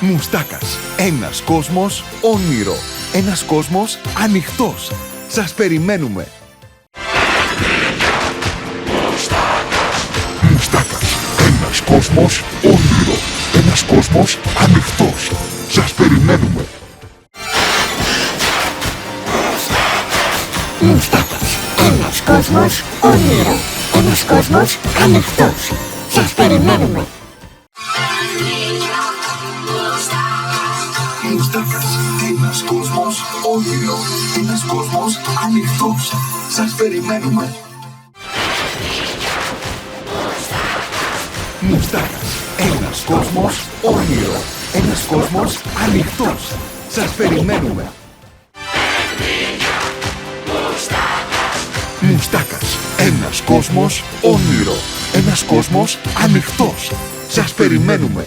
Μουστάκας. Ένας κόσμος όνειρο. Ένας κόσμος ανοιχτός. Σας περιμένουμε. Μουστάκας. Ένας κόσμος όνειρο. Ένας κόσμος ανοιχτός. Σας περιμένουμε. Μουστάκας. Ένας κόσμος όνειρο. Ένας κόσμος ανοιχτός. Σας περιμένουμε. Μουστάκας. Ένας κόσμος όνειρο. Ένας κόσμος ανοιχτός. Σας περιμένουμε. Μουστάκας. Ένας κόσμος όνειρο. Ένας κόσμος ανοιχτός. Σας περιμένουμε. Μουστάκας. Ένας κόσμος όνειρο. Ένας κόσμος ανοιχτός. Σας περιμένουμε.